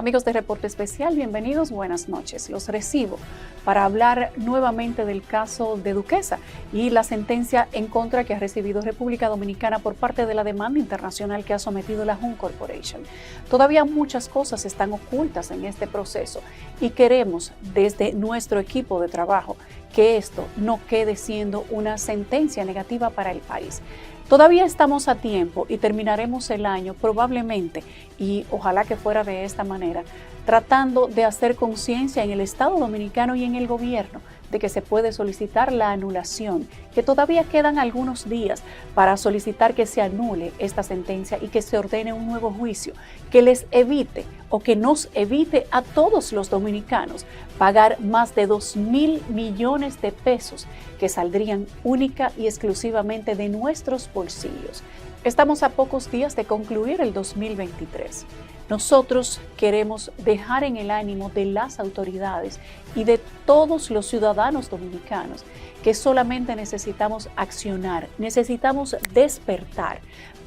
Amigos de Reporte Especial, bienvenidos, buenas noches. Los recibo para hablar nuevamente del caso de Duquesa y la sentencia en contra que ha recibido República Dominicana por parte de la demanda internacional que ha sometido la Hunt Corporation. Todavía muchas cosas están ocultas en este proceso y queremos desde nuestro equipo de trabajo que esto no quede siendo una sentencia negativa para el país. Todavía estamos a tiempo y terminaremos el año probablemente, y ojalá que fuera de esta manera, tratando de hacer conciencia en el Estado Dominicano y en el gobierno de que se puede solicitar la anulación, que todavía quedan algunos días para solicitar que se anule esta sentencia y que se ordene un nuevo juicio que les evite o que nos evite a todos los dominicanos pagar más de 2.000 millones de pesos que saldrían única y exclusivamente de nuestros bolsillos. Estamos a pocos días de concluir el 2023. Nosotros queremos dejar en el ánimo de las autoridades y de todos los ciudadanos dominicanos que solamente necesitamos accionar, necesitamos despertar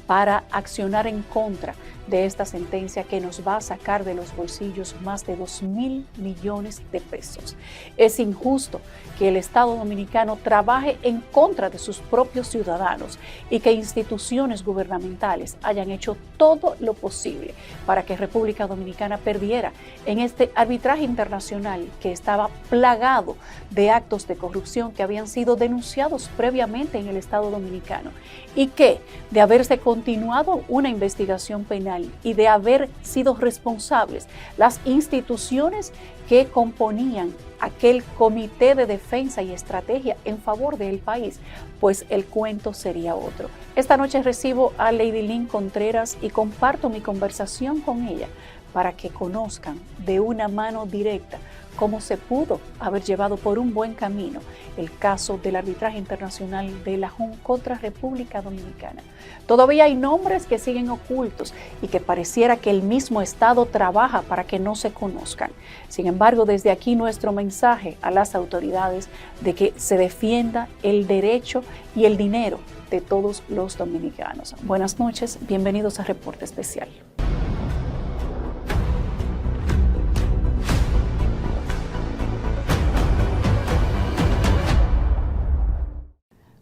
para accionar en contra de esta sentencia que nos va a sacar de los bolsillos más de 2.000 millones de pesos. Es injusto que el Estado Dominicano trabaje en contra de sus propios ciudadanos y que instituciones gubernamentales hayan hecho todo lo posible para que República Dominicana perdiera en este arbitraje internacional que estaba plagado de actos de corrupción que habían sido denunciados previamente en el Estado Dominicano y que, de haberse continuado una investigación penal y de haber sido responsables las instituciones que componían aquel comité de defensa y estrategia en favor del país, pues el cuento sería otro. Esta noche recibo a Lady Lynn Contreras y comparto mi conversación con ella para que conozcan de una mano directa cómo se pudo haber llevado por un buen camino el caso del arbitraje internacional de la Hunt contra República Dominicana. Todavía hay nombres que siguen ocultos y que pareciera que el mismo Estado trabaja para que no se conozcan. Sin embargo, desde aquí nuestro mensaje a las autoridades de que se defienda el derecho y el dinero de todos los dominicanos. Buenas noches, bienvenidos a Reporte Especial.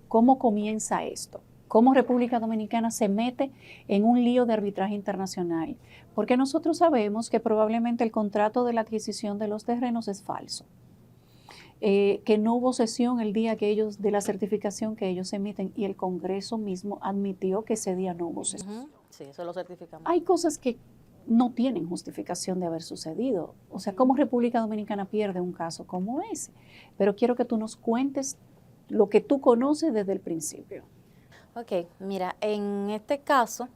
¿Cómo comienza esto? ¿Cómo República Dominicana se mete en un lío de arbitraje internacional? Porque nosotros sabemos que probablemente el contrato de la adquisición de los terrenos es falso, que no hubo sesión el día que ellos, de la certificación que ellos emiten, y el Congreso mismo admitió que ese día no hubo sesión. Sí, eso lo certificamos. Hay cosas que no tienen justificación de haber sucedido. O sea, ¿cómo República Dominicana pierde un caso como ese? Pero quiero que tú nos cuentes lo que tú conoces desde el principio. Ok, mira, en este caso,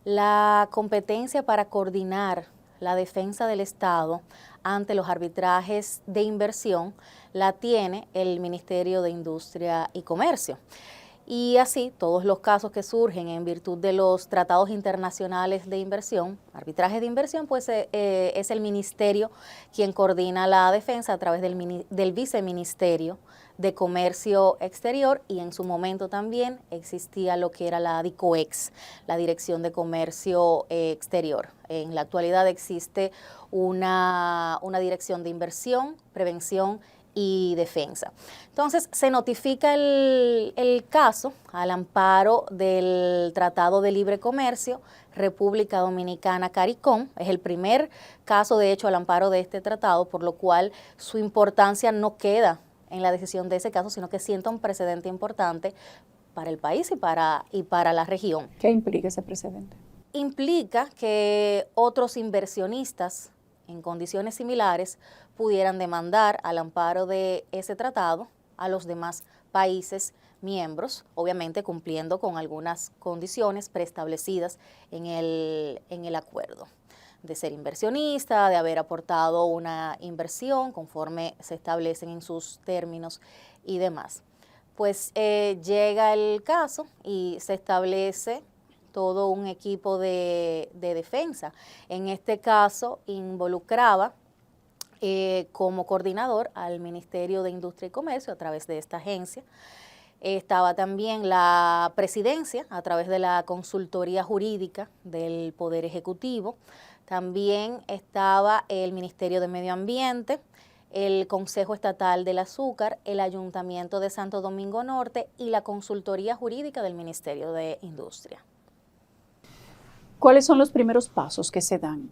la competencia para coordinar la defensa del Estado ante los arbitrajes de inversión la tiene el Ministerio de Industria y Comercio. Y así, todos los casos que surgen en virtud de los tratados internacionales de inversión, arbitraje de inversión, pues es el ministerio quien coordina la defensa a través del viceministerio de Comercio Exterior, y en su momento también existía lo que era la DICOEX, la Dirección de Comercio Exterior. En la actualidad existe una Dirección de Inversión, Prevención y Defensa. Entonces, se notifica el caso al amparo del Tratado de Libre Comercio República Dominicana CARICOM. Es el primer caso, de hecho, al amparo de este tratado, por lo cual su importancia no queda en la decisión de ese caso, sino que sienta un precedente importante para el país y para la región. ¿Qué implica ese precedente? Implica que otros inversionistas en condiciones similares pudieran demandar al amparo de ese tratado a los demás países miembros, obviamente cumpliendo con algunas condiciones preestablecidas en el acuerdo, de ser inversionista, de haber aportado una inversión conforme se establecen en sus términos y demás. Pues llega el caso y se establece todo un equipo de defensa. En este caso involucraba como coordinador al Ministerio de Industria y Comercio a través de esta agencia. Estaba también la presidencia a través de la consultoría jurídica del Poder Ejecutivo, También estaba el Ministerio de Medio Ambiente, el Consejo Estatal del Azúcar, el Ayuntamiento de Santo Domingo Norte y la Consultoría Jurídica del Ministerio de Industria. ¿Cuáles son los primeros pasos que se dan?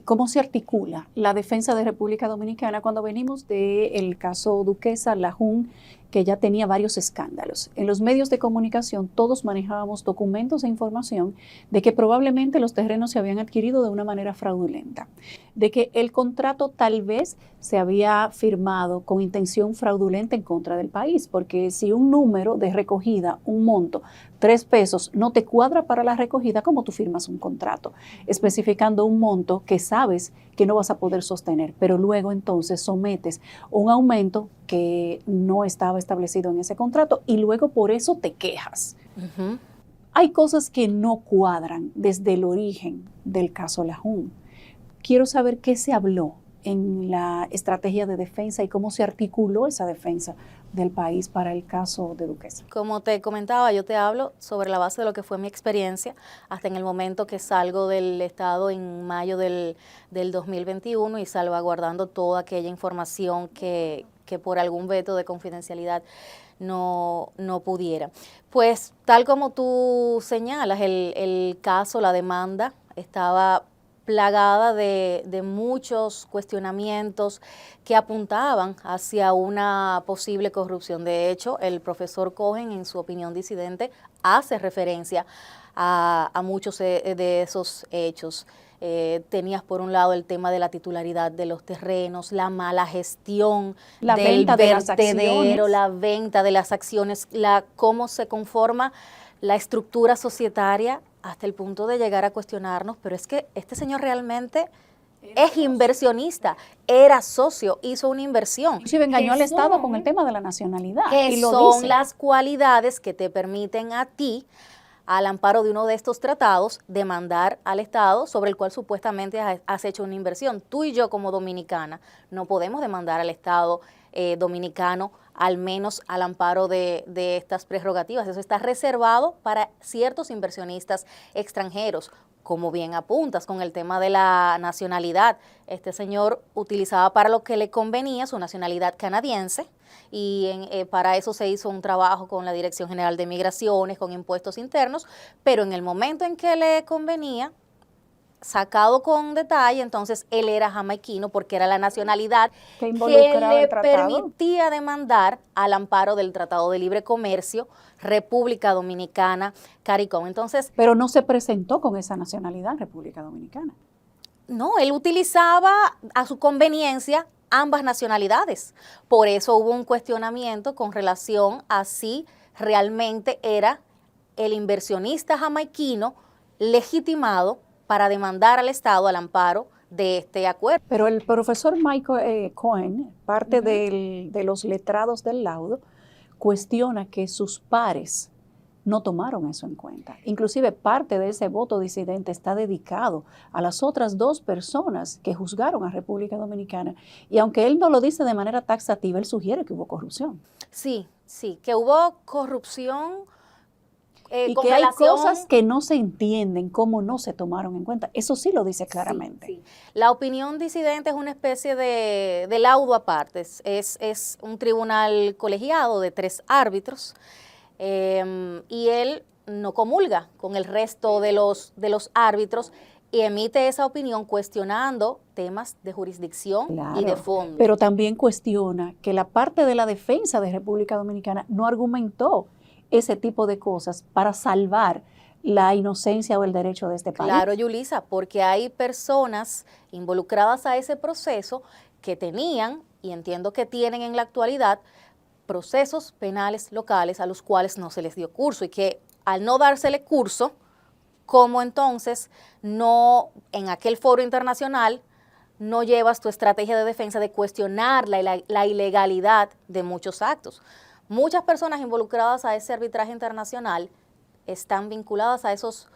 ¿Cómo se articula la defensa de República Dominicana cuando venimos del caso Duquesa, la JUN, que ya tenía varios escándalos? En los medios de comunicación todos manejábamos documentos e información de que probablemente los terrenos se habían adquirido de una manera fraudulenta, de que el contrato tal vez se había firmado con intención fraudulenta en contra del país, porque si un número de recogida, un monto, 3 pesos, no te cuadra para la recogida, ¿cómo tú firmas un contrato especificando un monto que sabes que no vas a poder sostener, pero luego entonces sometes un aumento que no estaba establecido en ese contrato y luego por eso te quejas? Hay cosas que no cuadran desde el origen del caso La JUN. Quiero saber qué se habló en la estrategia de defensa y cómo se articuló esa defensa del país para el caso de Duquesa. Como te comentaba, yo te hablo sobre la base de lo que fue mi experiencia hasta en el momento que salgo del Estado en mayo del 2021 y salvaguardando toda aquella información que por algún veto de confidencialidad no pudiera. Pues tal como tú señalas, el caso, la demanda estaba plagada de muchos cuestionamientos que apuntaban hacia una posible corrupción. De hecho, el profesor Cohen, en su opinión disidente, hace referencia a muchos de esos hechos. Tenías por un lado el tema de la titularidad de los terrenos, la mala gestión la del venta de las vertedero, acciones. la venta de las acciones, cómo se conforma la estructura societaria, hasta el punto de llegar a cuestionarnos, pero es que este señor realmente es inversionista, era socio, hizo una inversión. Inclusive engañó al Estado con el tema de la nacionalidad. Que y lo son dice. las cualidades que te permiten a ti, al amparo de uno de estos tratados, demandar al Estado sobre el cual supuestamente has hecho una inversión. Tú y yo como dominicana no podemos demandar al Estado dominicano, al menos al amparo de estas prerrogativas. Eso está reservado para ciertos inversionistas extranjeros. Como bien apuntas con el tema de la nacionalidad, este señor utilizaba para lo que le convenía su nacionalidad canadiense y para eso se hizo un trabajo con la Dirección General de Migraciones, con impuestos internos, pero en el momento en que le convenía, sacado con detalle, entonces él era jamaiquino porque era la nacionalidad que le permitía demandar al amparo del Tratado de Libre Comercio, República Dominicana, CARICOM. Entonces, pero no se presentó con esa nacionalidad República Dominicana. No, él utilizaba a su conveniencia ambas nacionalidades. Por eso hubo un cuestionamiento con relación a si realmente era el inversionista jamaiquino legitimado para demandar al Estado al amparo de este acuerdo. Pero el profesor Michael Cohen, parte de los letrados del laudo, cuestiona que sus pares no tomaron eso en cuenta. Inclusive parte de ese voto disidente está dedicado a las otras 2 personas que juzgaron a República Dominicana. Y aunque él no lo dice de manera taxativa, él sugiere que hubo corrupción. Sí, que hubo corrupción. Y que hay cosas que no se entienden, cómo no se tomaron en cuenta. Eso sí lo dice claramente. Sí. La opinión disidente es una especie de laudo aparte. Es un tribunal colegiado de 3 árbitros y él no comulga con el resto de los árbitros y emite esa opinión cuestionando temas de jurisdicción y de fondo. Pero también cuestiona que la parte de la defensa de República Dominicana no argumentó ese tipo de cosas para salvar la inocencia o el derecho de este país. Claro, Yulisa, porque hay personas involucradas a ese proceso que tenían, y entiendo que tienen en la actualidad, procesos penales locales a los cuales no se les dio curso y que al no dársele curso, como entonces no en aquel foro internacional no llevas tu estrategia de defensa de cuestionar la ilegalidad de muchos actos. Muchas personas involucradas a ese arbitraje internacional están vinculadas a esos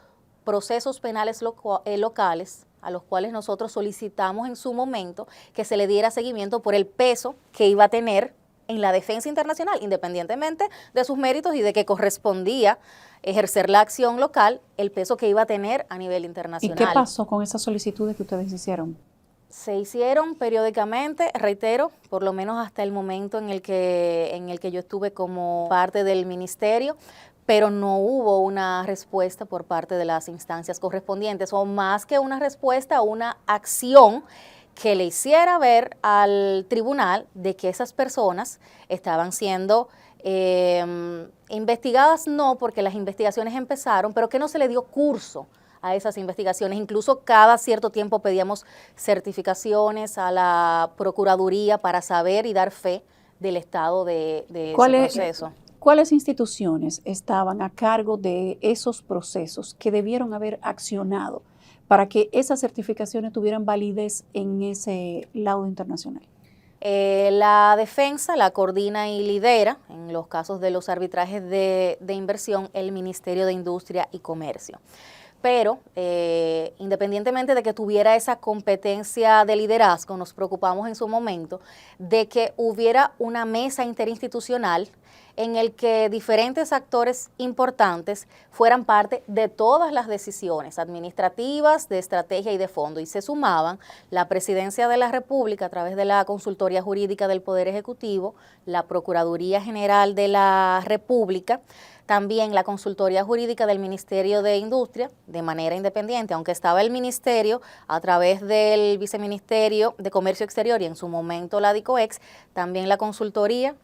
procesos penales locales a los cuales nosotros solicitamos en su momento que se le diera seguimiento por el peso que iba a tener en la defensa internacional, independientemente de sus méritos y de que correspondía ejercer la acción local, el peso que iba a tener a nivel internacional. ¿Y qué pasó con esas solicitudes que ustedes hicieron? Se hicieron periódicamente, reitero, por lo menos hasta el momento en el que yo estuve como parte del ministerio, pero no hubo una respuesta por parte de las instancias correspondientes, o más que una respuesta, una acción que le hiciera ver al tribunal de que esas personas estaban siendo investigadas, no porque las investigaciones empezaron, pero que no se le dio curso a esas investigaciones. Incluso cada cierto tiempo pedíamos certificaciones a la Procuraduría para saber y dar fe del estado de ese proceso. ¿Cuáles instituciones estaban a cargo de esos procesos que debieron haber accionado para que esas certificaciones tuvieran validez en ese laudo internacional? La defensa la coordina y lidera, en los casos de los arbitrajes de inversión, el Ministerio de Industria y Comercio. Pero independientemente de que tuviera esa competencia de liderazgo, nos preocupamos en su momento de que hubiera una mesa interinstitucional en el que diferentes actores importantes fueran parte de todas las decisiones administrativas, de estrategia y de fondo, y se sumaban la Presidencia de la República a través de la Consultoría Jurídica del Poder Ejecutivo, la Procuraduría General de la República, también la Consultoría Jurídica del Ministerio de Industria, de manera independiente, aunque estaba el Ministerio a través del Viceministerio de Comercio Exterior y en su momento la DICOEX, también la Consultoría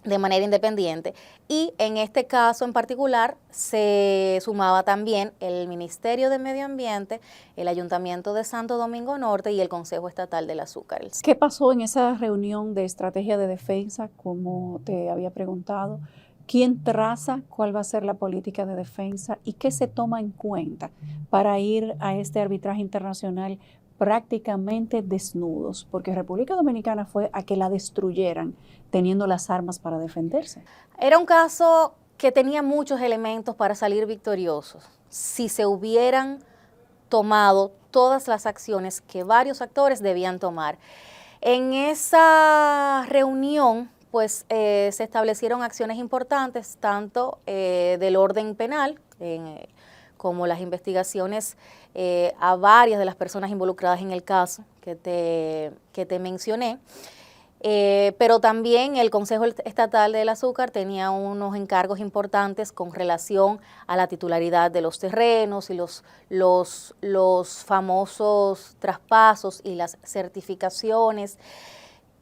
de manera independiente, y en este caso en particular se sumaba también el Ministerio de Medio Ambiente, el Ayuntamiento de Santo Domingo Norte y el Consejo Estatal del Azúcar. ¿Qué pasó en esa reunión de estrategia de defensa, como te había preguntado? ¿Quién traza cuál va a ser la política de defensa y qué se toma en cuenta para ir a este arbitraje internacional prácticamente desnudos? Porque República Dominicana fue a que la destruyeran teniendo las armas para defenderse. Era un caso que tenía muchos elementos para salir victoriosos si se hubieran tomado todas las acciones que varios actores debían tomar. En esa reunión pues se establecieron acciones importantes, tanto del orden penal, como las investigaciones a varias de las personas involucradas en el caso que te mencioné. Pero también el Consejo Estatal del Azúcar tenía unos encargos importantes con relación a la titularidad de los terrenos y los famosos traspasos y las certificaciones.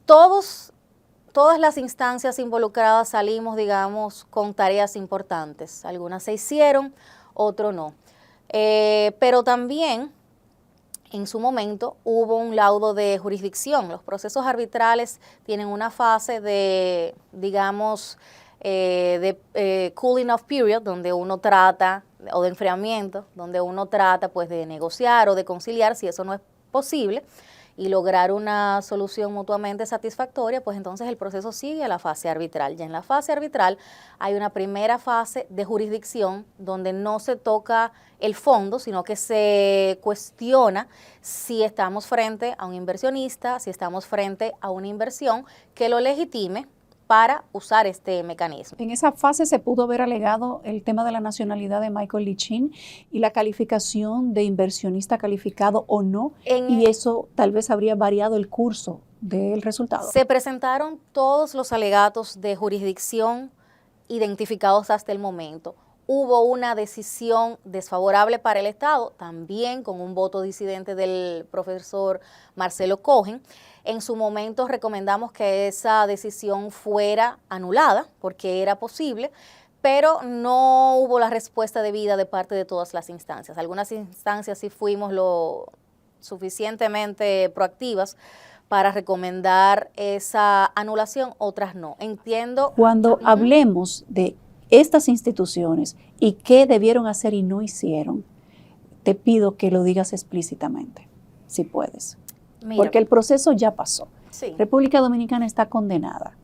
Todas las instancias involucradas salimos, digamos, con tareas importantes. Algunas se hicieron, otras no. Pero también, en su momento, hubo un laudo de jurisdicción. Los procesos arbitrales tienen una fase de, digamos, cooling off period, donde uno trata, o de enfriamiento, donde uno trata pues de negociar o de conciliar. Si eso no es posible y lograr una solución mutuamente satisfactoria, pues entonces el proceso sigue a la fase arbitral. Ya en la fase arbitral hay una primera fase de jurisdicción donde no se toca el fondo, sino que se cuestiona si estamos frente a un inversionista, si estamos frente a una inversión que lo legitime para usar este mecanismo. En esa fase se pudo haber alegado el tema de la nacionalidad de Michael Lichin y la calificación de inversionista calificado o no, y eso tal vez habría variado el curso del resultado. Se presentaron todos los alegatos de jurisdicción identificados hasta el momento. Hubo una decisión desfavorable para el Estado, también con un voto disidente del profesor Marcelo Cohen. En su momento recomendamos que esa decisión fuera anulada, porque era posible, pero no hubo la respuesta debida de parte de todas las instancias. Algunas instancias sí fuimos lo suficientemente proactivas para recomendar esa anulación, otras no. Entiendo. Cuando hablemos de estas instituciones y qué debieron hacer y no hicieron, te pido que lo digas explícitamente, si puedes. Mira, porque el proceso ya pasó. Sí. República Dominicana está condenada.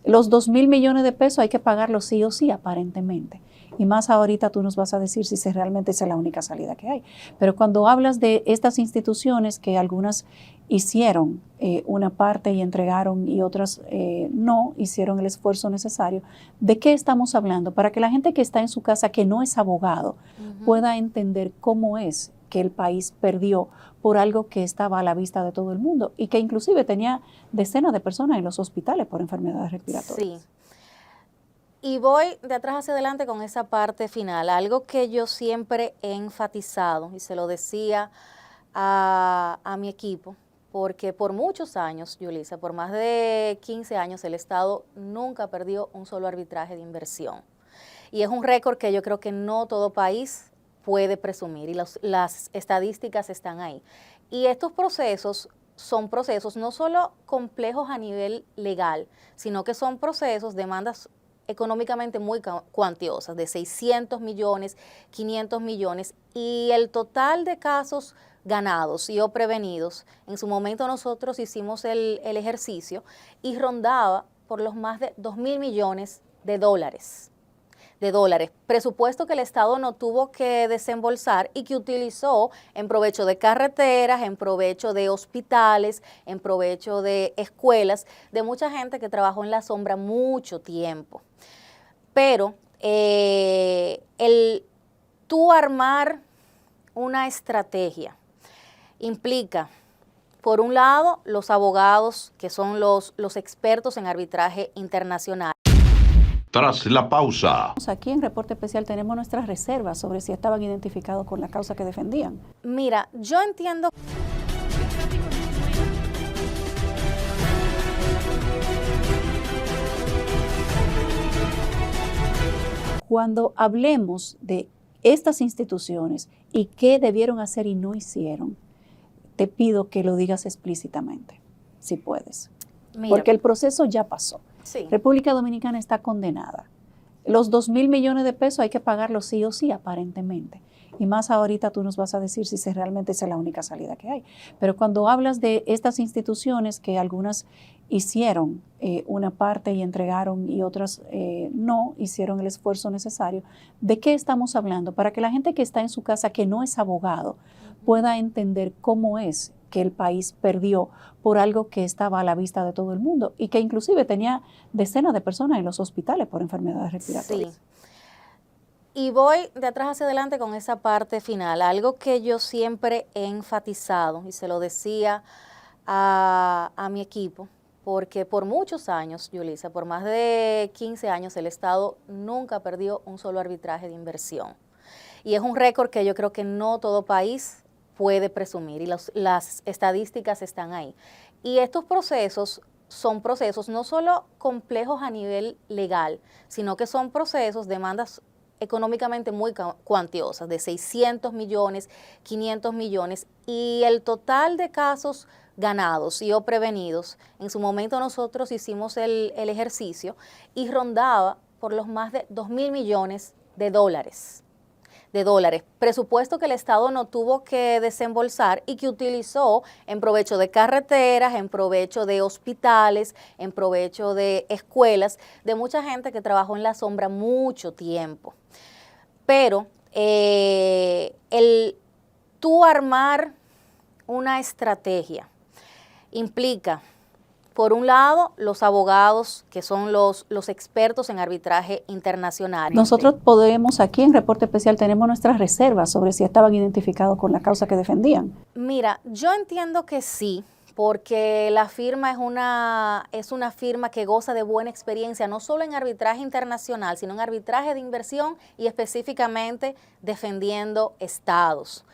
Los 2.000 millones de pesos hay que pagarlos sí o sí, aparentemente. Y más ahorita tú nos vas a decir si realmente esa es la única salida que hay. Pero cuando hablas de estas instituciones, que algunas hicieron una parte y entregaron y otras no hicieron el esfuerzo necesario. ¿De qué estamos hablando? Para que la gente que está en su casa, que no es abogado, pueda entender cómo es que el país perdió por algo que estaba a la vista de todo el mundo y que inclusive tenía decenas de personas en los hospitales por enfermedades respiratorias. Sí. Y voy de atrás hacia adelante con esa parte final, algo que yo siempre he enfatizado y se lo decía a mi equipo, porque por muchos años, Yulisa, por más de 15 años, el Estado nunca perdió un solo arbitraje de inversión. Y es un récord que yo creo que no todo país puede presumir y las estadísticas están ahí. Y estos procesos son procesos no solo complejos a nivel legal, sino que son procesos, demandas económicamente muy cuantiosas, de 600 millones, 500 millones, y el total de casos ganados y o prevenidos, en su momento nosotros hicimos el ejercicio y rondaba por los más de 2.000 millones de dólares. Presupuesto que el Estado no tuvo que desembolsar y que utilizó en provecho de carreteras, en provecho de hospitales, en provecho de escuelas, de mucha gente que trabajó en la sombra mucho tiempo. Pero el tú armar una estrategia implica, por un lado, los abogados, que son los expertos en arbitraje internacional. Tras la pausa. Aquí en Reporte Especial tenemos nuestras reservas sobre si estaban identificados con la causa que defendían. Mira, yo entiendo. Cuando hablemos de estas instituciones y qué debieron hacer y no hicieron, te pido que lo digas explícitamente, si puedes. Mira, porque el proceso ya pasó. sí. República Dominicana está condenada. Los 2.000 millones de pesos hay que pagarlos sí o sí, aparentemente. Y más ahorita tú nos vas a decir si realmente esa es la única salida que hay. Pero cuando hablas de estas instituciones que algunas hicieron una parte y entregaron y otras no hicieron el esfuerzo necesario, ¿de qué estamos hablando? Para que la gente que está en su casa, que no es abogado, pueda entender cómo es que el país perdió por algo que estaba a la vista de todo el mundo y que inclusive tenía decenas de personas en los hospitales por enfermedades respiratorias. Sí. Y voy de atrás hacia adelante con esa parte final, algo que yo siempre he enfatizado y se lo decía a mi equipo, porque por muchos años, Yulisa, por más de 15 años, el Estado nunca perdió un solo arbitraje de inversión. Y es un récord que yo creo que no todo país puede presumir y las estadísticas están ahí. Y estos procesos son procesos no solo complejos a nivel legal, sino que son procesos, demandas económicamente muy cuantiosas, de 600 millones, 500 millones, y el total de casos ganados y o prevenidos, en su momento nosotros hicimos el ejercicio y rondaba por los más de 2.000 millones de dólares. Presupuesto que el Estado no tuvo que desembolsar y que utilizó en provecho de carreteras, en provecho de hospitales, en provecho de escuelas, de mucha gente que trabajó en la sombra mucho tiempo. Pero el tú armar una estrategia implica, por un lado, los abogados, que son los expertos en arbitraje internacional. Nosotros podemos, aquí en Reporte Especial, tenemos nuestras reservas sobre si estaban identificados con la causa que defendían. Mira, yo entiendo que sí, porque la firma es una firma que goza de buena experiencia, no solo en arbitraje internacional, sino en arbitraje de inversión y específicamente defendiendo estados.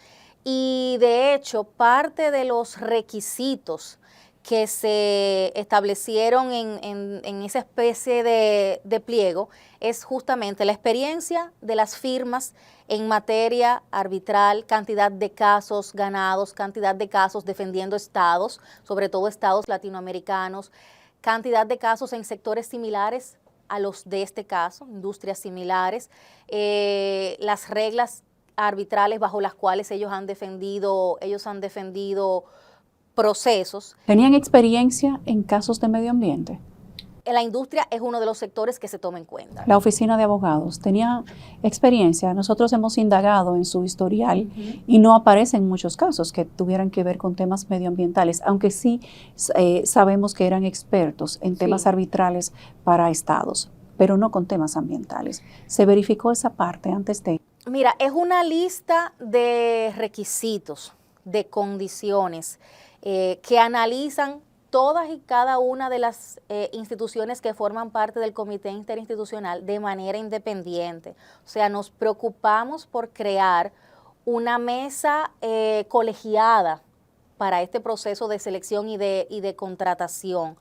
Y de hecho, parte de los requisitos que se establecieron en esa especie de pliego es justamente la experiencia de las firmas en materia arbitral, cantidad de casos ganados, cantidad de casos defendiendo estados, sobre todo estados latinoamericanos, cantidad de casos en sectores similares a los de este caso, industrias similares, las reglas arbitrales bajo las cuales ellos han defendido procesos. ¿Tenían experiencia en casos de medio ambiente? la industria es uno de los sectores que se toma en cuenta. La oficina de abogados tenía experiencia. Nosotros hemos indagado en su historial y no aparecen muchos casos que tuvieran que ver con temas medioambientales, aunque sí sabemos que eran expertos en temas arbitrales para estados, pero no con temas ambientales. ¿Se verificó esa parte antes de? Mira, es una lista de requisitos, de condiciones que analizan todas y cada una de las instituciones que forman parte del Comité Interinstitucional de manera independiente. O sea, nos preocupamos por crear una mesa colegiada para este proceso de selección y de contratación.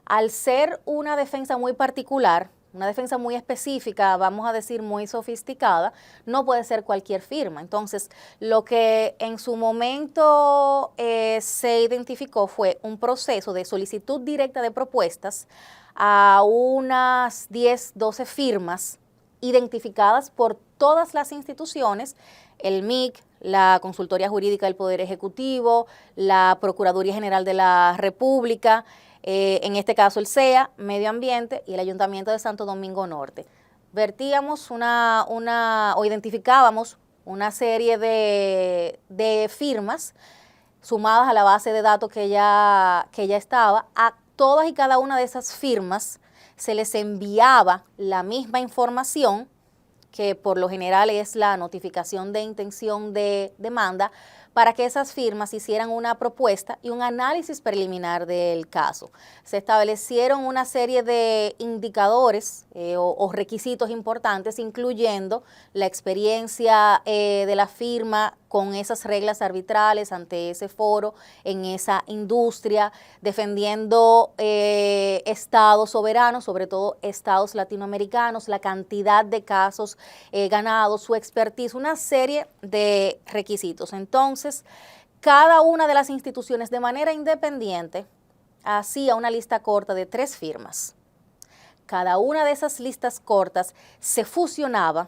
Al ser una defensa muy particular, una defensa muy específica, vamos a decir muy sofisticada, no puede ser cualquier firma. Entonces, lo que en su momento se identificó fue un proceso de solicitud directa de propuestas a unas 10, 12 firmas identificadas por todas las instituciones, el MIC, la Consultoría Jurídica del Poder Ejecutivo, la Procuraduría General de la República, en este caso el CEA, Medio Ambiente y el Ayuntamiento de Santo Domingo Norte. Vertíamos o identificábamos una serie de firmas sumadas a la base de datos que ya estaba. A todas y cada una de esas firmas se les enviaba la misma información, que por lo general es la notificación de intención de demanda, para que esas firmas hicieran una propuesta y un análisis preliminar del caso. Se establecieron una serie de indicadores o requisitos importantes, incluyendo la experiencia de la firma con esas reglas arbitrales ante ese foro, en esa industria, defendiendo estados soberanos, sobre todo estados latinoamericanos, la cantidad de casos ganados, su expertise, una serie de requisitos. Entonces, cada una de las instituciones de manera independiente hacía una lista corta de 3 firmas. Cada una de esas listas cortas se fusionaba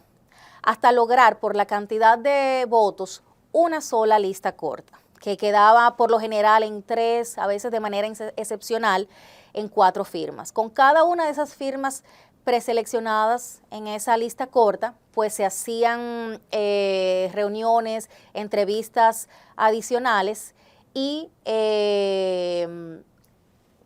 hasta lograr por la cantidad de votos una sola lista corta, que quedaba por lo general en 3, a veces de manera excepcional en 4 firmas. Con cada una de esas firmas preseleccionadas en esa lista corta, pues se hacían reuniones, entrevistas adicionales y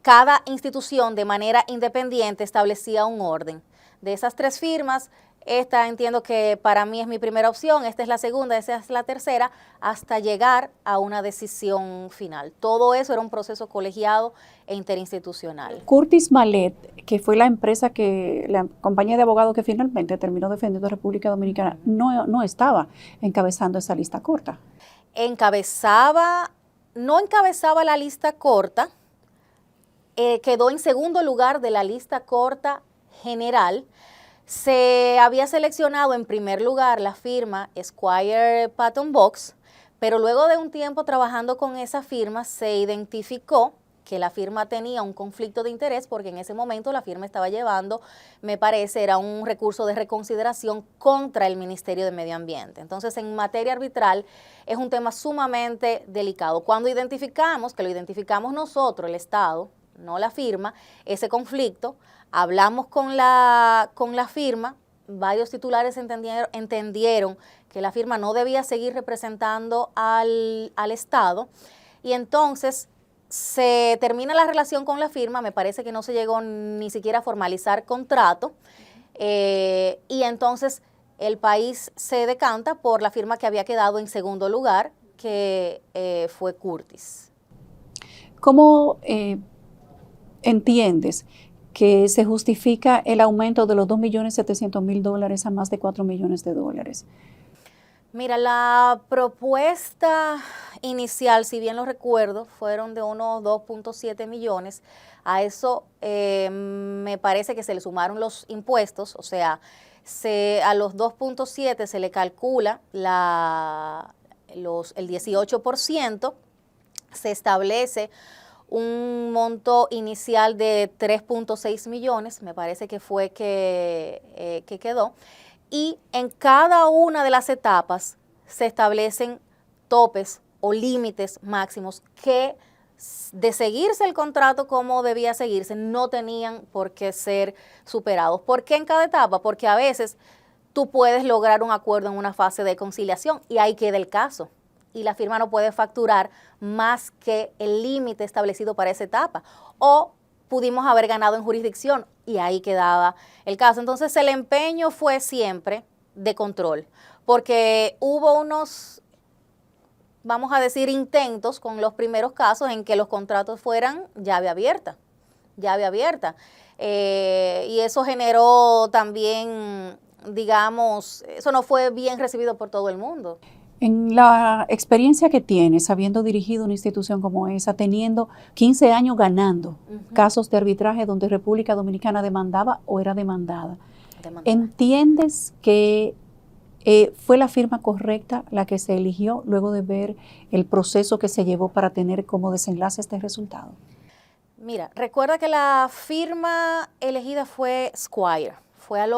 cada institución de manera independiente establecía un orden. De esas 3 firmas, esta entiendo que para mí es mi primera opción, esta es la segunda, esta es la tercera, hasta llegar a una decisión final. Todo eso era un proceso colegiado e interinstitucional. Curtis Malet, que fue la compañía de abogados que finalmente terminó defendiendo a República Dominicana, no estaba encabezando esa lista corta. No encabezaba la lista corta, quedó en segundo lugar de la lista corta general. Se había seleccionado en primer lugar la firma Squire Patton Box, pero luego de un tiempo trabajando con esa firma se identificó que la firma tenía un conflicto de interés porque en ese momento la firma estaba llevando, me parece, era un recurso de reconsideración contra el Ministerio de Medio Ambiente. Entonces, en materia arbitral es un tema sumamente delicado. Cuando identificamos, que lo identificamos nosotros, el Estado, no la firma, ese conflicto, hablamos con la firma, varios titulares entendieron que la firma no debía seguir representando al Estado y entonces se termina la relación con la firma, me parece que no se llegó ni siquiera a formalizar contrato y entonces el país se decanta por la firma que había quedado en segundo lugar, que fue Curtis. ¿Cómo entiendes que se justifica el aumento de los $2.700.000 a más de $4 millones? Mira, la propuesta inicial, si bien lo recuerdo, fueron de unos 2.7 millones. A eso me parece que se le sumaron los impuestos, o sea, a los 2.7 se le calcula el 18%, se establece un monto inicial de 3.6 millones, me parece que fue que quedó. Y en cada una de las etapas se establecen topes o límites máximos que de seguirse el contrato como debía seguirse, no tenían por qué ser superados. ¿Por qué en cada etapa? Porque a veces tú puedes lograr un acuerdo en una fase de conciliación y ahí queda el caso. Y la firma no puede facturar más que el límite establecido para esa etapa. O pudimos haber ganado en jurisdicción y ahí quedaba el caso. Entonces el empeño fue siempre de control, porque hubo unos, vamos a decir, intentos con los primeros casos en que los contratos fueran llave abierta. Y eso generó también, digamos, eso no fue bien recibido por todo el mundo. En la experiencia que tienes, habiendo dirigido una institución como esa, teniendo 15 años ganando casos de arbitraje donde República Dominicana demandaba o era demandada, ¿entiendes que fue la firma correcta la que se eligió luego de ver el proceso que se llevó para tener como desenlace este resultado? Mira, recuerda que la firma elegida fue Squire. Fue al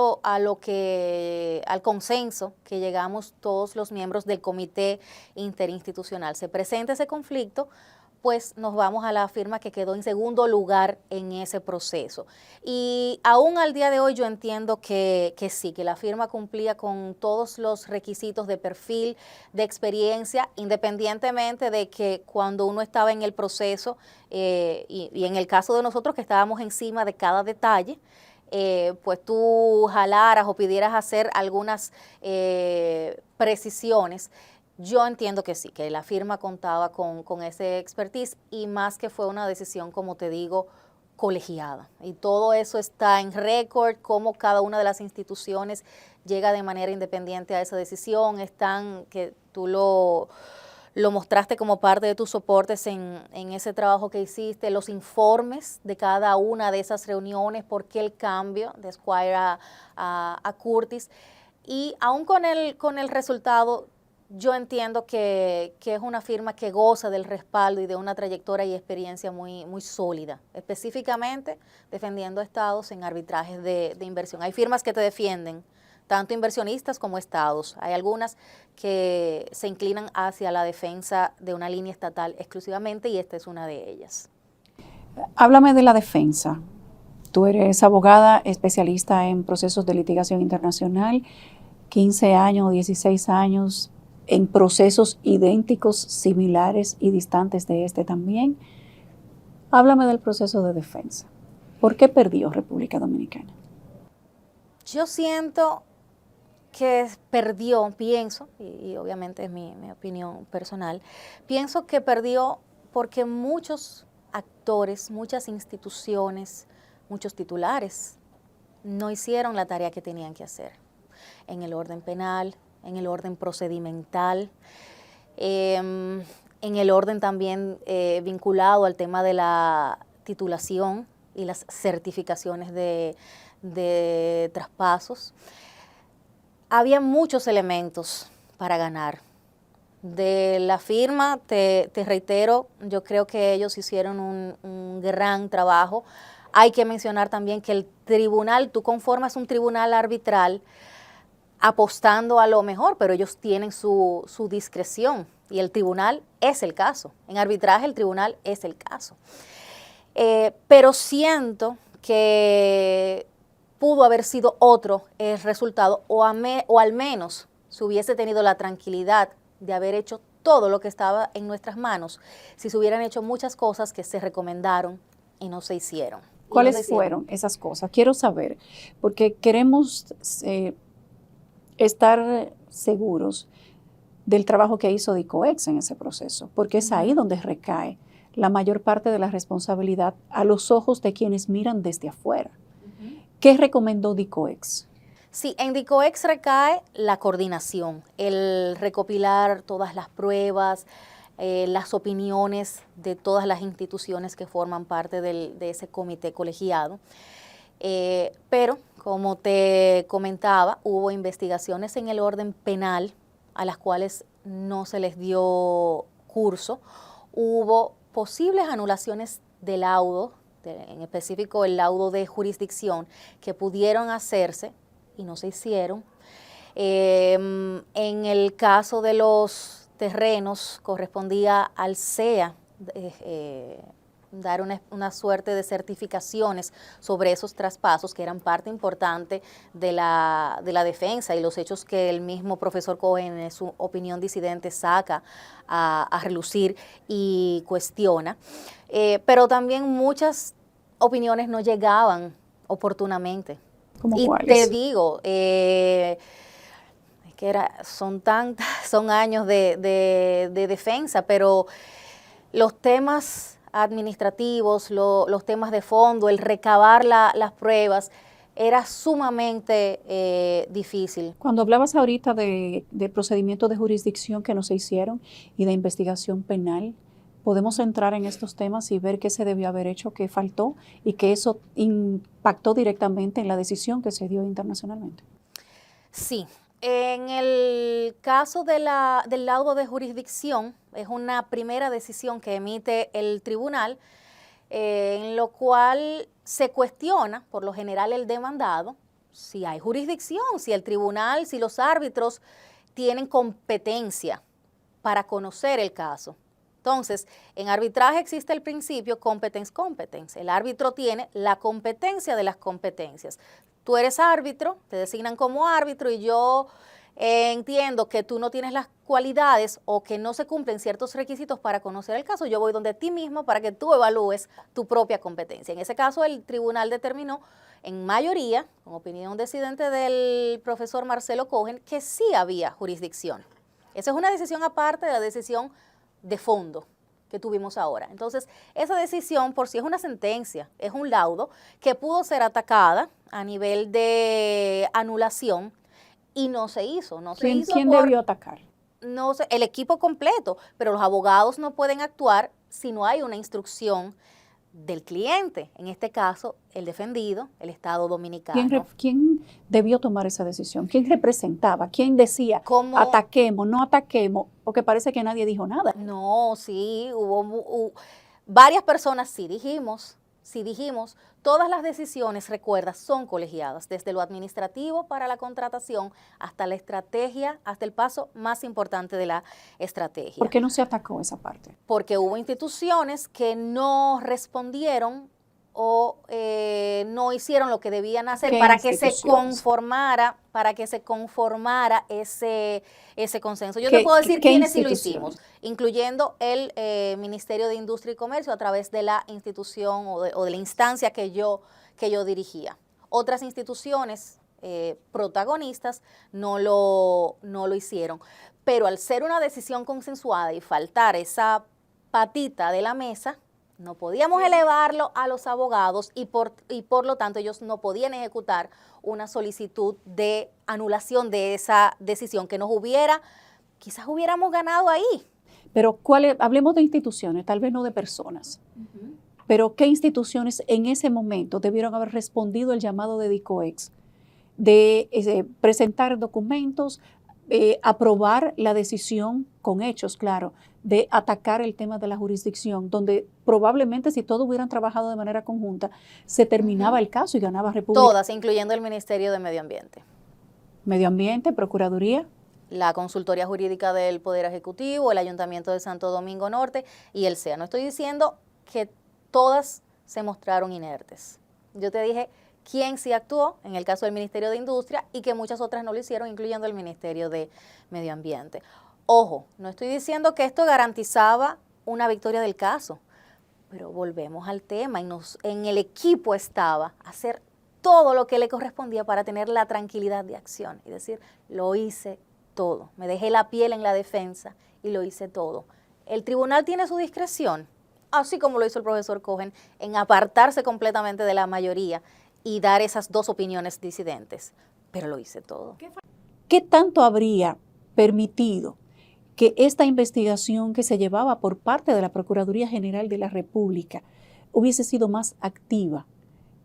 consenso que llegamos todos los miembros del comité interinstitucional. Se presenta ese conflicto, pues nos vamos a la firma que quedó en segundo lugar en ese proceso. Y aún al día de hoy yo entiendo que sí, que la firma cumplía con todos los requisitos de perfil, de experiencia, independientemente de que cuando uno estaba en el proceso, y en el caso de nosotros que estábamos encima de cada detalle, pues tú jalaras o pidieras hacer algunas precisiones. Yo entiendo que sí, que la firma contaba con ese expertise y más que fue una decisión, como te digo, colegiada. Y todo eso está en récord, cómo cada una de las instituciones llega de manera independiente a esa decisión. Están, que tú lo mostraste como parte de tus soportes en ese trabajo que hiciste, los informes de cada una de esas reuniones, por qué el cambio de Squire a Curtis. Y aún con el resultado, yo entiendo que es una firma que goza del respaldo y de una trayectoria y experiencia muy, muy sólida, específicamente defendiendo estados en arbitrajes de inversión. Hay firmas que te defienden, tanto inversionistas como estados. Hay algunas que se inclinan hacia la defensa de una línea estatal exclusivamente y esta es una de ellas. Háblame de la defensa. Tú eres abogada especialista en procesos de litigación internacional, 15 años, 16 años en procesos idénticos, similares y distantes de este también. Háblame del proceso de defensa. ¿Por qué perdió República Dominicana? Yo siento que perdió, pienso, y obviamente es mi opinión personal, pienso que perdió porque muchos actores, muchas instituciones, muchos titulares no hicieron la tarea que tenían que hacer en el orden penal, en el orden procedimental, en el orden también vinculado al tema de la titulación y las certificaciones de traspasos. Había muchos elementos para ganar. De la firma, te reitero, yo creo que ellos hicieron un gran trabajo. Hay que mencionar también que el tribunal, tú conformas un tribunal arbitral apostando a lo mejor, pero ellos tienen su discreción y el tribunal es el caso. En arbitraje el tribunal es el caso. Pero siento que pudo haber sido otro el resultado o al menos se hubiese tenido la tranquilidad de haber hecho todo lo que estaba en nuestras manos si se hubieran hecho muchas cosas que se recomendaron y no se hicieron. ¿Cuáles fueron esas cosas? Quiero saber, porque queremos estar seguros del trabajo que hizo DICOEX en ese proceso, porque es ahí donde recae la mayor parte de la responsabilidad a los ojos de quienes miran desde afuera. ¿Qué recomendó DICOEX? Sí, en DICOEX recae la coordinación, el recopilar todas las pruebas, las opiniones de todas las instituciones que forman parte de ese comité colegiado. Pero, como te comentaba, hubo investigaciones en el orden penal a las cuales no se les dio curso. Hubo posibles anulaciones de laudo, en específico el laudo de jurisdicción, que pudieron hacerse y no se hicieron. En el caso de los terrenos correspondía al CEA dar una suerte de certificaciones sobre esos traspasos que eran parte importante de la defensa y los hechos que el mismo profesor Cohen en su opinión disidente saca a relucir y cuestiona. Pero también muchas opiniones no llegaban oportunamente. ¿Cómo y cuáles? te digo, son años de defensa, pero los temas administrativos, los temas de fondo, el recabar las pruebas, era sumamente difícil. Cuando hablabas ahorita de procedimientos de jurisdicción que no se hicieron y de investigación penal, podemos entrar en estos temas y ver qué se debió haber hecho, qué faltó y que eso impactó directamente en la decisión que se dio internacionalmente. Sí. En el caso del laudo de jurisdicción, es una primera decisión que emite el tribunal, en lo cual se cuestiona, por lo general, el demandado, si hay jurisdicción, si el tribunal, si los árbitros tienen competencia para conocer el caso. Entonces, en arbitraje existe el principio competence. El árbitro tiene la competencia de las competencias. Tú eres árbitro, te designan como árbitro y yo entiendo que tú no tienes las cualidades o que no se cumplen ciertos requisitos para conocer el caso, yo voy donde ti mismo para que tú evalúes tu propia competencia. En ese caso, el tribunal determinó en mayoría, con opinión disidente del profesor Marcelo Cohen, que sí había jurisdicción. Esa es una decisión aparte de la decisión de fondo que tuvimos ahora. Entonces, esa decisión por sí es una sentencia, es un laudo que pudo ser atacada a nivel de anulación y no se hizo. ¿Quién debió atacar? No sé, el equipo completo, pero los abogados no pueden actuar si no hay una instrucción del cliente, en este caso el defendido, el Estado Dominicano. ¿Quién debió tomar esa decisión? ¿Quién representaba? ¿Quién decía ataquemos, no ataquemos? Porque parece que nadie dijo nada. No, sí, hubo varias personas sí dijimos, todas las decisiones, recuerda, son colegiadas, desde lo administrativo para la contratación hasta la estrategia, hasta el paso más importante de la estrategia. ¿Por qué no se atacó esa parte? Porque hubo instituciones que no respondieron o no hicieron lo que debían hacer para que se conformara ese consenso. Yo te puedo decir quiénes sí lo hicimos, incluyendo el Ministerio de Industria y Comercio a través de la institución o de la instancia que yo dirigía. Otras instituciones protagonistas no lo hicieron, pero al ser una decisión consensuada y faltar esa patita de la mesa, no podíamos elevarlo a los abogados y por lo tanto ellos no podían ejecutar una solicitud de anulación de esa decisión que quizás hubiéramos ganado ahí. Pero hablemos de instituciones, tal vez no de personas. Pero ¿qué instituciones en ese momento debieron haber respondido el llamado de DICOEX de presentar documentos, aprobar la decisión con hechos, claro, de atacar el tema de la jurisdicción, donde probablemente si todos hubieran trabajado de manera conjunta, se terminaba el caso y ganaba República? Todas, incluyendo el Ministerio de Medio Ambiente. Medio Ambiente, Procuraduría. La Consultoría Jurídica del Poder Ejecutivo, el Ayuntamiento de Santo Domingo Norte y el SEA. No estoy diciendo que todas se mostraron inertes. Yo te dije quién sí actuó, en el caso del Ministerio de Industria, y que muchas otras no lo hicieron, incluyendo el Ministerio de Medio Ambiente. Ojo, no estoy diciendo que esto garantizaba una victoria del caso, pero volvemos al tema y en el equipo estaba hacer todo lo que le correspondía para tener la tranquilidad de acción y decir, lo hice todo, me dejé la piel en la defensa y lo hice todo. El tribunal tiene su discreción, así como lo hizo el profesor Cohen, en apartarse completamente de la mayoría y dar esas dos opiniones disidentes, pero lo hice todo. ¿Qué tanto habría permitido que esta investigación que se llevaba por parte de la Procuraduría General de la República hubiese sido más activa?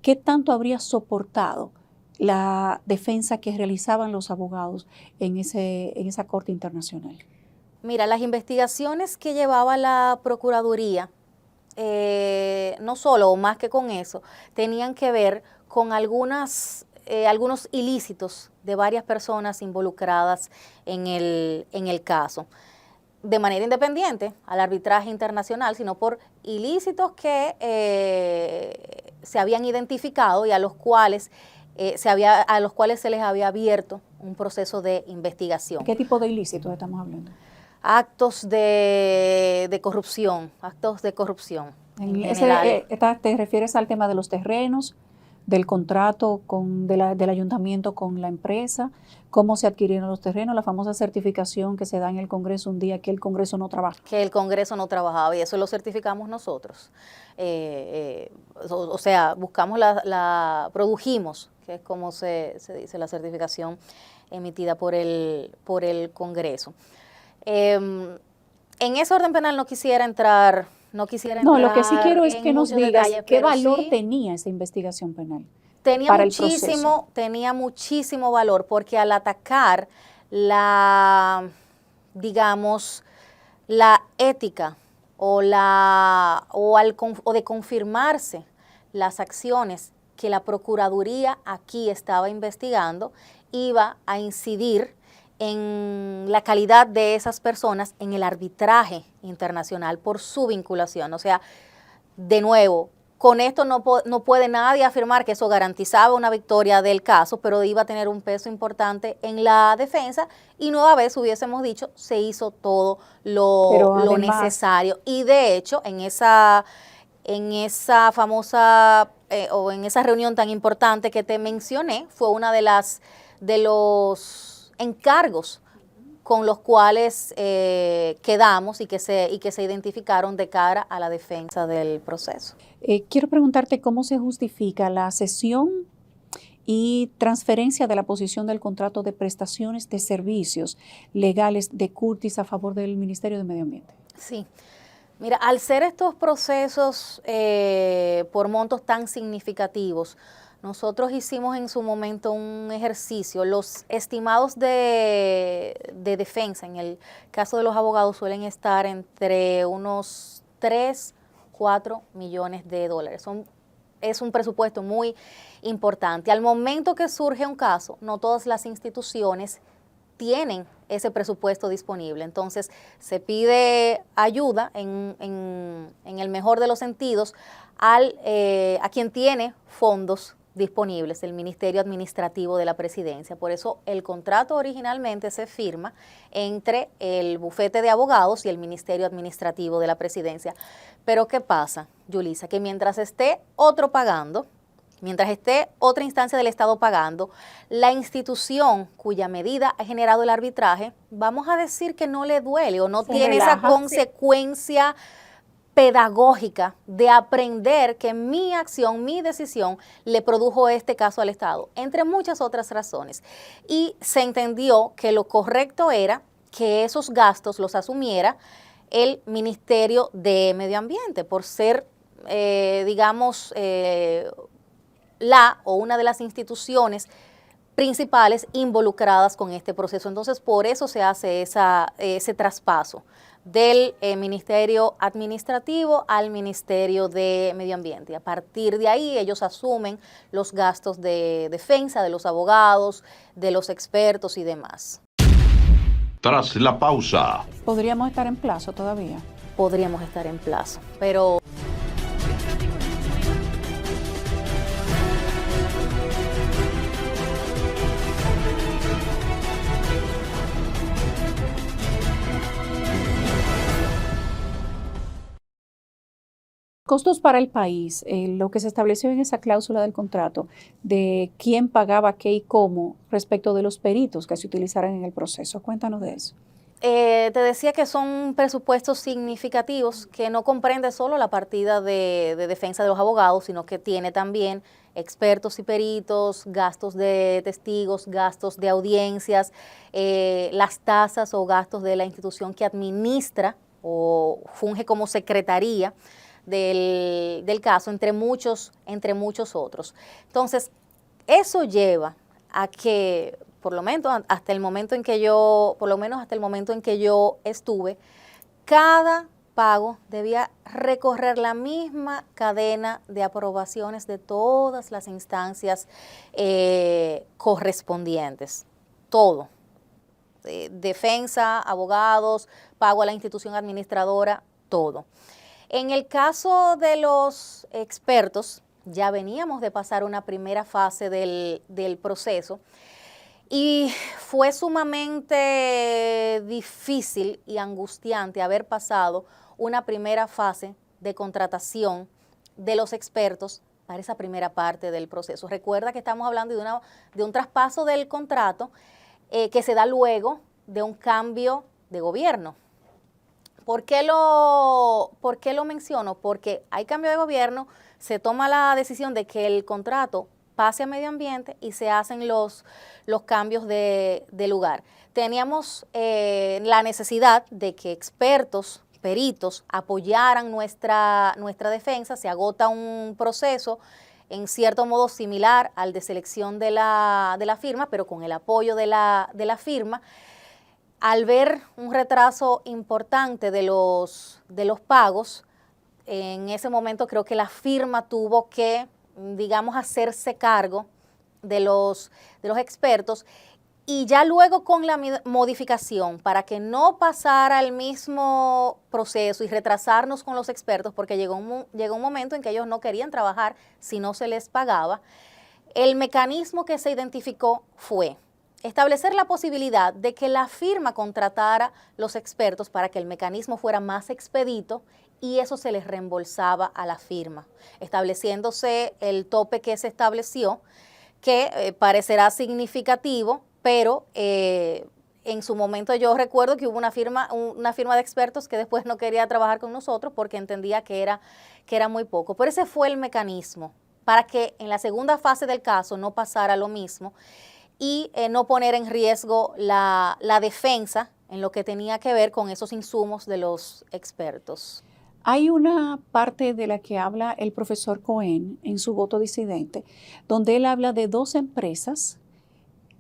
¿Qué tanto habría soportado la defensa que realizaban los abogados en esa Corte Internacional? Mira, las investigaciones que llevaba la Procuraduría, no solo o más que con eso, tenían que ver con algunos ilícitos de varias personas involucradas en el caso. de manera independiente al arbitraje internacional, sino por ilícitos que se habían identificado y a los cuales se les había abierto un proceso de investigación. ¿Qué tipo de ilícitos estamos hablando? Actos de corrupción, en general. ¿Te refieres al tema de los terrenos, del contrato del ayuntamiento con la empresa, cómo se adquirieron los terrenos, la famosa certificación que se da en el Congreso un día que el Congreso no trabaja? Que el Congreso no trabajaba y eso lo certificamos nosotros. O sea, buscamos produjimos, que es como se dice, la certificación emitida por el Congreso. En ese orden penal no quisiera entrar. No, lo que sí quiero es que nos digas qué valor sí, tenía esa investigación penal. Tenía muchísimo valor, porque al atacar digamos, la ética o de confirmarse las acciones que la Procuraduría aquí estaba investigando, iba a incidir en la calidad de esas personas en el arbitraje internacional por su vinculación. O sea, de nuevo, con esto no puede nadie afirmar que eso garantizaba una victoria del caso, pero iba a tener un peso importante en la defensa y nueva vez hubiésemos dicho, se hizo todo lo necesario. Y de hecho, en esa famosa o en esa reunión tan importante que te mencioné, fue una de los encargos con los cuales quedamos y que se identificaron de cara a la defensa del proceso. Quiero preguntarte cómo se justifica la cesión y transferencia de la posición del contrato de prestaciones de servicios legales de Curtis a favor del Ministerio de Medio Ambiente. Sí. Mira, al ser estos procesos por montos tan significativos, nosotros hicimos en su momento un ejercicio. Los estimados de defensa, en el caso de los abogados, suelen estar entre unos 3-4 millones de dólares. Es un presupuesto muy importante. Al momento que surge un caso, no todas las instituciones tienen ese presupuesto disponible. Entonces, se pide ayuda en el mejor de los sentidos a quien tiene fondos disponibles, el Ministerio Administrativo de la Presidencia. Por eso el contrato originalmente se firma entre el bufete de abogados y el Ministerio Administrativo de la Presidencia. Pero ¿qué pasa, Yulisa? Que mientras esté otra instancia del Estado pagando, la institución cuya medida ha generado el arbitraje, vamos a decir que no le duele o no tiene esa consecuencia pedagógica de aprender que mi acción, mi decisión, le produjo este caso al Estado, entre muchas otras razones. Y se entendió que lo correcto era que esos gastos los asumiera el Ministerio de Medio Ambiente, por ser, digamos, una de las instituciones principales involucradas con este proceso. Entonces, por eso se hace ese traspaso del Ministerio Administrativo al Ministerio de Medio Ambiente. A partir de ahí, ellos asumen los gastos de defensa de los abogados, de los expertos y demás. Tras la pausa. ¿Podríamos estar en plazo todavía? Podríamos estar en plazo, pero... Costos para el país, lo que se estableció en esa cláusula del contrato de quién pagaba qué y cómo respecto de los peritos que se utilizaran en el proceso. Cuéntanos de eso. Te decía que son presupuestos significativos que no comprende solo la partida de defensa de los abogados, sino que tiene también expertos y peritos, gastos de testigos, gastos de audiencias, las tasas o gastos de la institución que administra o funge como secretaría del caso, entre muchos otros. Entonces, eso lleva a que, por lo menos hasta el momento en que yo estuve, cada pago debía recorrer la misma cadena de aprobaciones de todas las instancias correspondientes. Todo. defensa, abogados, pago a la institución administradora, todo. En el caso de los expertos, ya veníamos de pasar una primera fase del proceso y fue sumamente difícil y angustiante haber pasado una primera fase de contratación de los expertos para esa primera parte del proceso. Recuerda que estamos hablando de un traspaso del contrato que se da luego de un cambio de gobierno. ¿Por qué lo menciono? Porque hay cambio de gobierno, se toma la decisión de que el contrato pase a medio ambiente y se hacen los cambios de lugar. Teníamos la necesidad de que expertos, peritos, apoyaran nuestra defensa. Se agota un proceso en cierto modo similar al de selección de la firma, pero con el apoyo de la firma. Al ver un retraso importante de los pagos, en ese momento creo que la firma tuvo que, digamos, hacerse cargo de los expertos, y ya luego con la modificación, para que no pasara el mismo proceso y retrasarnos con los expertos, porque llegó un momento en que ellos no querían trabajar si no se les pagaba, el mecanismo que se identificó fue establecer la posibilidad de que la firma contratara los expertos para que el mecanismo fuera más expedito, y eso se les reembolsaba a la firma, estableciéndose el tope que se estableció, que parecerá significativo, pero en su momento yo recuerdo que hubo una firma de expertos que después no quería trabajar con nosotros porque entendía que era muy poco. Pero ese fue el mecanismo, para que en la segunda fase del caso no pasara lo mismo y no poner en riesgo la defensa en lo que tenía que ver con esos insumos de los expertos. Hay una parte de la que habla el profesor Cohen en su voto disidente, donde él habla de 2 empresas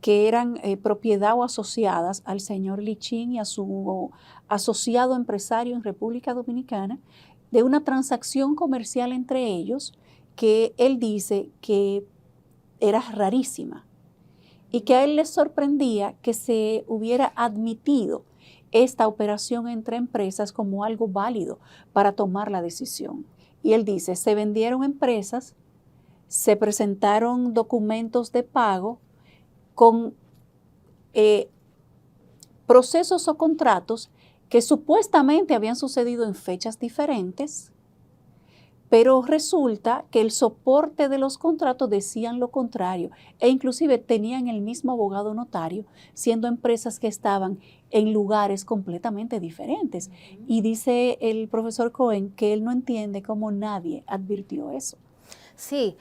que eran propiedad o asociadas al señor Lichín y a su asociado empresario en República Dominicana, de una transacción comercial entre ellos que él dice que era rarísima y que a él le sorprendía que se hubiera admitido esta operación entre empresas como algo válido para tomar la decisión. Y él dice, se vendieron empresas, se presentaron documentos de pago con procesos o contratos que supuestamente habían sucedido en fechas diferentes, pero resulta que el soporte de los contratos decían lo contrario e inclusive tenían el mismo abogado notario, siendo empresas que estaban en lugares completamente diferentes. Y dice el profesor Cohen que él no entiende cómo nadie advirtió eso. Sí,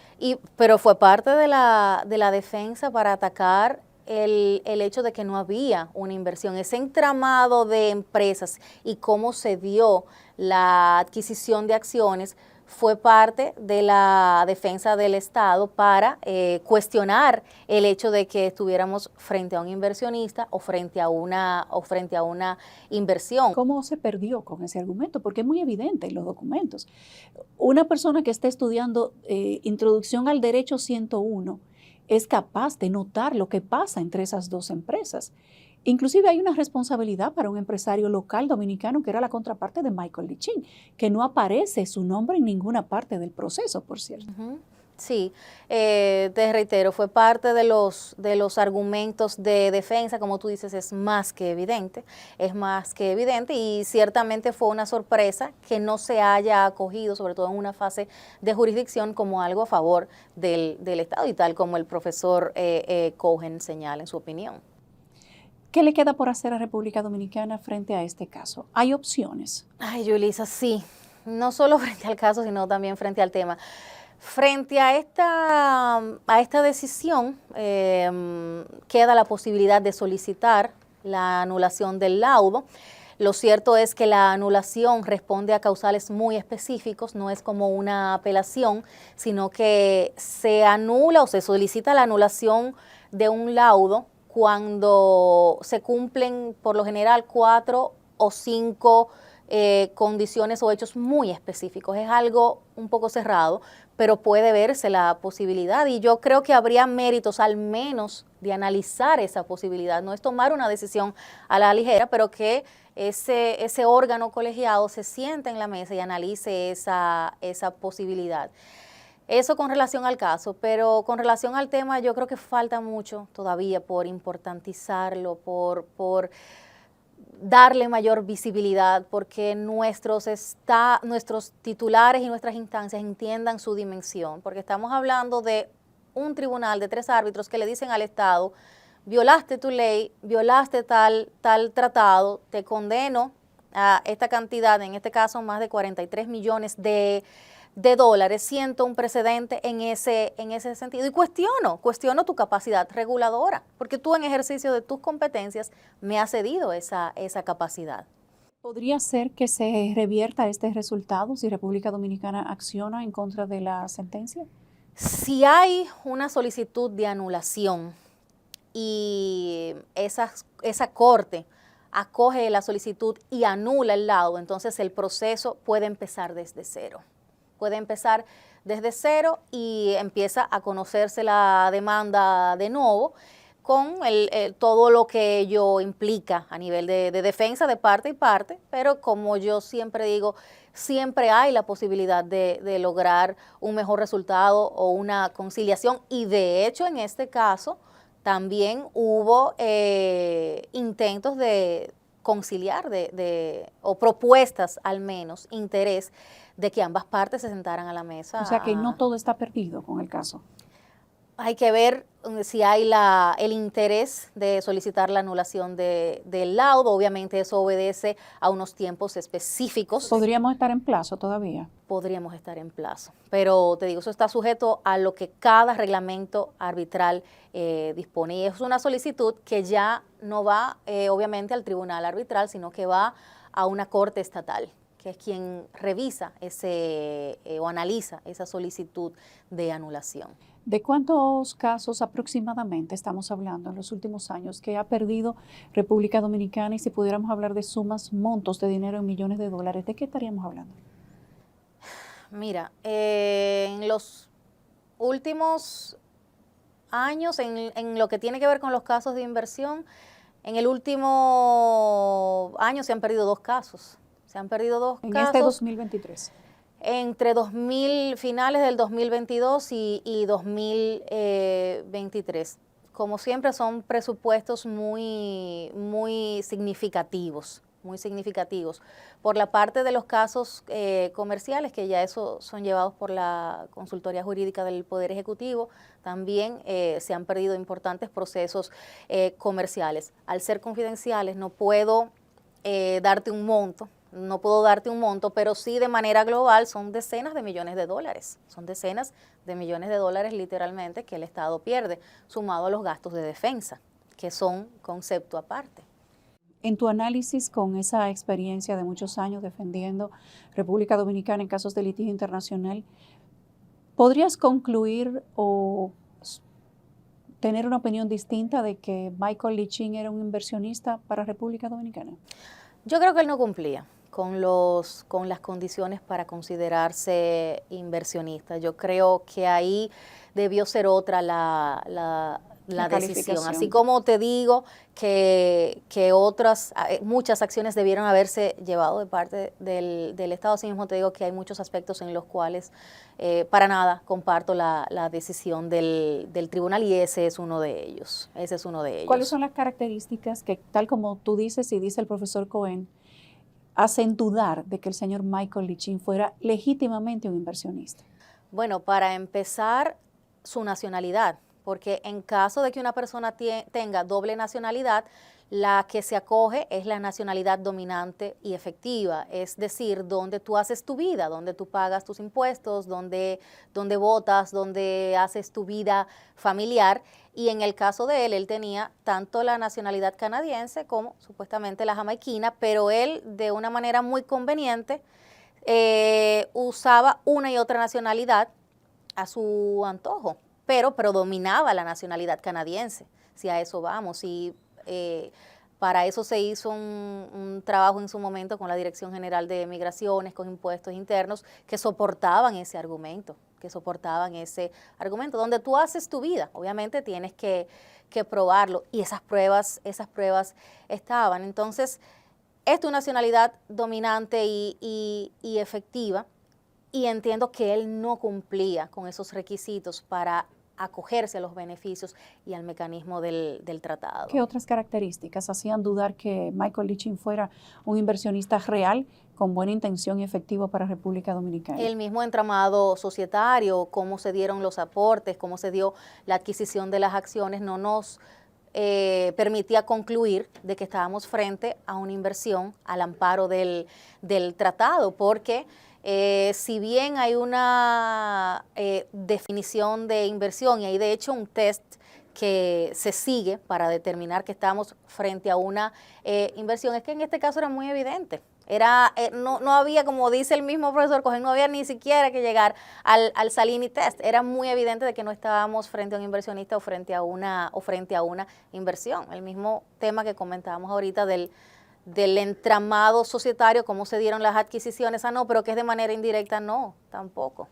pero fue parte de la defensa para atacar el hecho de que no había una inversión, ese entramado de empresas y cómo se dio la adquisición de acciones. Fue parte de la defensa del Estado para cuestionar el hecho de que estuviéramos frente a un inversionista o frente a una inversión. ¿Cómo se perdió con ese argumento? Porque es muy evidente en los documentos. Una persona que está estudiando Introducción al Derecho 101 es capaz de notar lo que pasa entre esas 2 empresas. Inclusive hay una responsabilidad para un empresario local dominicano que era la contraparte de Michael Lichín, que no aparece su nombre en ninguna parte del proceso, por cierto. Sí, te reitero, fue parte de los argumentos de defensa, como tú dices, es más que evidente y ciertamente fue una sorpresa que no se haya acogido, sobre todo en una fase de jurisdicción, como algo a favor del Estado, y tal como el profesor Cohen señala en su opinión. ¿Qué le queda por hacer a República Dominicana frente a este caso? ¿Hay opciones? Ay, Yulisa, sí, no solo frente al caso, sino también frente al tema. Frente a esta decisión, queda la posibilidad de solicitar la anulación del laudo. Lo cierto es que la anulación responde a causales muy específicos, no es como una apelación, sino que se anula o se solicita la anulación de un laudo cuando se cumplen por lo general 4 o 5 condiciones o hechos muy específicos. Es algo un poco cerrado, pero puede verse la posibilidad y yo creo que habría méritos al menos de analizar esa posibilidad. No es tomar una decisión a la ligera, pero que ese órgano colegiado se siente en la mesa y analice esa posibilidad. Eso con relación al caso, pero con relación al tema yo creo que falta mucho todavía por importantizarlo, por darle mayor visibilidad, porque nuestros titulares y nuestras instancias entiendan su dimensión, porque estamos hablando de un tribunal de 3 árbitros que le dicen al Estado, violaste tu ley, violaste tal tratado, te condeno a esta cantidad, en este caso más de 43 millones de dólares. Siento un precedente en ese sentido y cuestiono tu capacidad reguladora, porque tú en ejercicio de tus competencias me has cedido esa capacidad. ¿Podría ser que se revierta este resultado si República Dominicana acciona en contra de la sentencia? Si hay una solicitud de anulación y esa corte acoge la solicitud y anula el laudo, entonces el proceso puede empezar desde cero. Puede empezar desde cero y empieza a conocerse la demanda de nuevo con todo lo que ello implica a nivel de defensa de parte y parte, pero como yo siempre digo, siempre hay la posibilidad de lograr un mejor resultado o una conciliación y de hecho en este caso también hubo intentos de conciliar o propuestas al menos, interés de que ambas partes se sentaran a la mesa. O sea que no todo está perdido con el caso. Hay que ver si hay el interés de solicitar la anulación del laudo. Obviamente eso obedece a unos tiempos específicos. ¿Podríamos estar en plazo todavía? Podríamos estar en plazo, pero te digo, eso está sujeto a lo que cada reglamento arbitral dispone. Y es una solicitud que ya no va obviamente al tribunal arbitral, sino que va a una corte estatal, que es quien revisa o analiza esa solicitud de anulación. ¿De cuántos casos aproximadamente estamos hablando en los últimos años que ha perdido República Dominicana? Y si pudiéramos hablar de sumas, montos de dinero en millones de dólares, ¿de qué estaríamos hablando? Mira, en los últimos años, en lo que tiene que ver con los casos de inversión, en el último año se han perdido 2 casos. Se han perdido 2 casos. En este 2023. Entre finales del 2022 y 2023. Como siempre son presupuestos muy significativos, Por la parte de los casos comerciales, que ya eso son llevados por la consultoría jurídica del Poder Ejecutivo, también se han perdido importantes procesos comerciales. Al ser confidenciales no puedo darte un monto, pero sí de manera global son decenas de millones de dólares. Son decenas de millones de dólares literalmente que el Estado pierde, sumado a los gastos de defensa, que son concepto aparte. En tu análisis con esa experiencia de muchos años defendiendo República Dominicana en casos de litigio internacional, ¿podrías concluir o tener una opinión distinta de que Michael Lichin era un inversionista para República Dominicana? Yo creo que él no cumplía con las condiciones para considerarse inversionista. Yo creo que ahí debió ser otra la decisión. Así como te digo que muchas acciones debieron haberse llevado de parte del Estado, así mismo te digo que hay muchos aspectos en los cuales para nada comparto la decisión del tribunal y ese es uno de ellos. ¿Cuáles son las características que, tal como tú dices y dice el profesor Cohen, hacen dudar de que el señor Michael Lichin fuera legítimamente un inversionista? Bueno, para empezar, su nacionalidad, porque en caso de que una persona tenga doble nacionalidad, la que se acoge es la nacionalidad dominante y efectiva, es decir, donde tú haces tu vida, donde tú pagas tus impuestos, donde votas, donde haces tu vida familiar. Y en el caso de él tenía tanto la nacionalidad canadiense como supuestamente la jamaiquina, pero él de una manera muy conveniente usaba una y otra nacionalidad a su antojo, pero predominaba la nacionalidad canadiense, si a eso vamos. Y para eso se hizo un trabajo en su momento con la Dirección General de Migraciones, con Impuestos Internos, que soportaban ese argumento, que soportaban ese argumento. Donde tú haces tu vida, obviamente tienes que probarlo, y esas pruebas estaban. Entonces, es tu nacionalidad dominante y efectiva, y entiendo que él no cumplía con esos requisitos para acogerse a los beneficios y al mecanismo del tratado. ¿Qué otras características hacían dudar que Michael Lichin fuera un inversionista real, con buena intención y efectivo para República Dominicana? El mismo entramado societario, cómo se dieron los aportes, cómo se dio la adquisición de las acciones, no nos permitía concluir de que estábamos frente a una inversión al amparo del tratado, porque si bien hay una definición de inversión, y hay de hecho un test que se sigue para determinar que estamos frente a una inversión, es que en este caso era muy evidente. No había, como dice el mismo profesor Cohen, no había ni siquiera que llegar al Salini test. Era muy evidente de que no estábamos frente a un inversionista o frente a una inversión. El mismo tema que comentábamos ahorita del entramado societario, cómo se dieron las adquisiciones, no, pero que es de manera indirecta, no, tampoco.